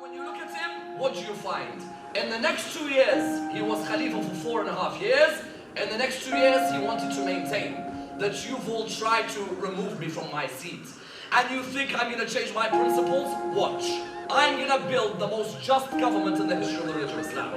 When you look at him, what do you find? In the next 2 years, he was Khalifa for 4.5 years. In the next 2 years, he wanted to maintain that you've all tried to remove me from my seat. And you think I'm going to change my principles? Watch. I'm going to build the most just government in the history of the religion of Islam.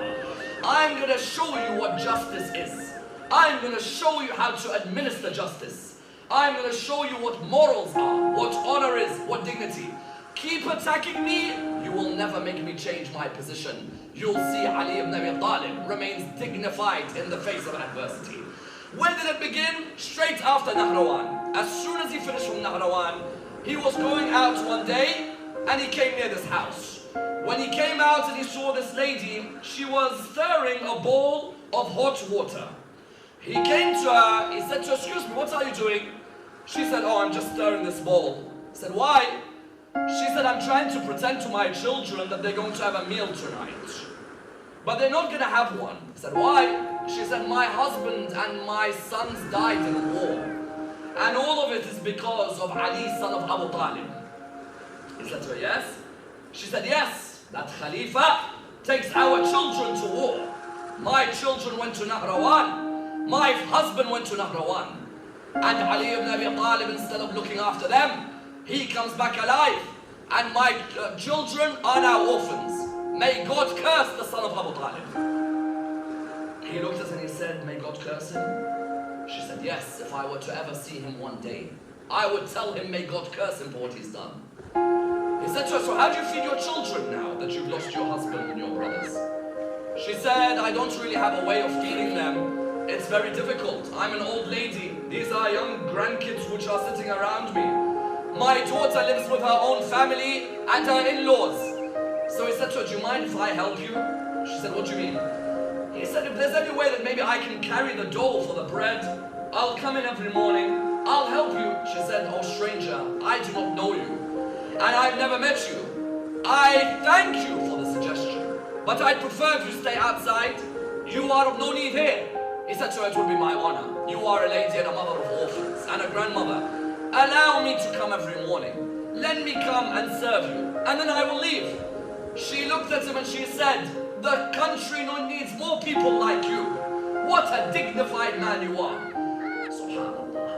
I'm going to show you what justice is. I'm going to show you how to administer justice. I'm going to show you what morals are, what honor is, what dignity. Keep attacking me, you will never make me change my position. You'll see Ali ibn Abi Talib remains dignified in the face of adversity. When did it begin? Straight after Nahrawan. As soon as he finished from Nahrawan, he was going out one day and he came near this house. When he came out and he saw this lady, she was stirring a bowl of hot water. He came to her, he said to her, "Excuse me, what are you doing?" She said, "Oh, I'm just stirring this bowl." He said, "Why?" She said, "I'm trying to pretend to my children that they're going to have a meal tonight. But they're not going to have one." He said, "Why?" She said, "My husband and my sons died in war. And all of it is because of Ali, son of Abu Talib." He said to her, "Yes?" She said, "Yes, that Khalifa takes our children to war. My children went to Nahrawan. My husband went to Nahrawan. And Ali ibn Abi Talib, instead of looking after them, he comes back alive. And my children are now orphans. May God curse the son of Abu Talib." He looked at her and he said, "May God curse him?" She said, "Yes, if I were to ever see him one day, I would tell him, may God curse him for what he's done." He said to her, "So how do you feed your children now that you've lost your husband and your brothers?" She said, "I don't really have a way of feeding them. It's very difficult. I'm an old lady. These are young grandkids which are sitting around me. My daughter lives with her own family and her in-laws." So he said to her, "Do you mind if I help you?" She said, "What do you mean?" He said, "If there's any way that maybe I can carry the dough for the bread, I'll come in every morning. I'll help you." She said, "Oh stranger, I do not know you. And I've never met you. I thank you for the suggestion, but I'd prefer if you stay outside. You are of no need here." He said to her, "It would be my honor. You are a lady and a mother of orphans and a grandmother. Allow me to come every morning. Let me come and serve you, and then I will leave." She looked at him and she said, "The country needs more people like you. What a dignified man you are." Subhanallah.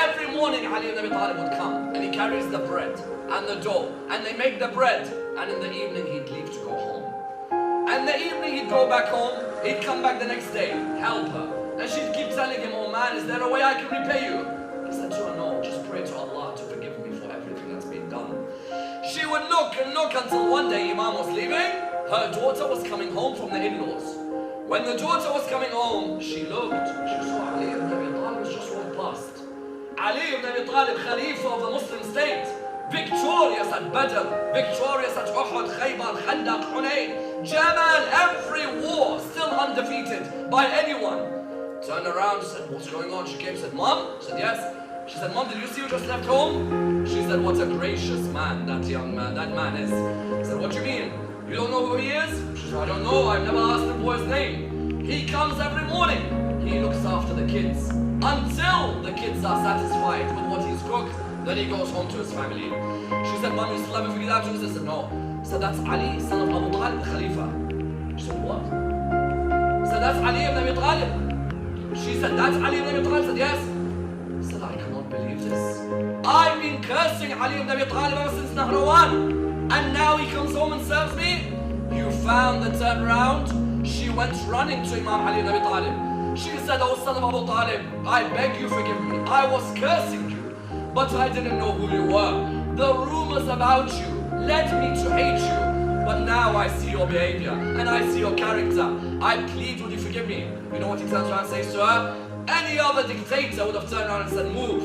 Every morning Ali ibn Abi Talib would come and he carries the bread and the dough and they make the bread, and in the evening he'd leave to go home. And the evening he'd go back home, he'd come back the next day, help her. And she'd keep telling him, "Oh man, is there a way I can repay you?" He said to her, "No, just pray to Allah to forgive me for everything that's been done." She would look and look until one day Imam was leaving. Her daughter was coming home from the in-laws. When the daughter was coming home, she looked. She saw Ali ibn Abi Talib was just walked past. Ali ibn Abi Talib, Khalifa of the Muslim state, victorious at Badr, victorious at Uhud, Khaybar, Khandaq, Hunayn, Jamal, every war, still undefeated by anyone. Turned around, said, "What's going on?" She came, said, "Mom?" Said, "Yes." She said, "Mom, did you see who just left home?" She said, "What a gracious man that young man, that man is." I said, "What do you mean? You don't know who he is?" She said, "I don't know, I've never asked him for his name. He comes every morning. He looks after the kids until the kids are satisfied with what he's cooked. Then he goes home to his family." She said, "Mom, you still haven't figured out who this is?" I said, "No." I said, "That's Ali, son of Abu Talib, the Khalifa." She said, "What?" I said, "That's Ali ibn Abi Talib." She said, "That's Ali ibn Abi Talib?" I said, "Yes." I said, "I cannot believe this. I've been cursing Ali ibn Abi Talib ever since Nahrawan, and now he comes home and serves me?" You found the turnaround. She went running to Imam Ali ibn Abi Talib. She said, "Oh son of Abu Talib, I beg you forgive me. I was cursing you, but I didn't know who you were. The rumors about you led me to hate you. But now I see your behavior and I see your character. I plead, would you forgive me?" You know what he turns around and says to her? Any other dictator would have turned around and said, "Move."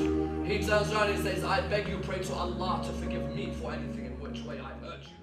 He turns around and he says, "I beg you, pray to Allah to forgive me for anything in which way I've hurt you."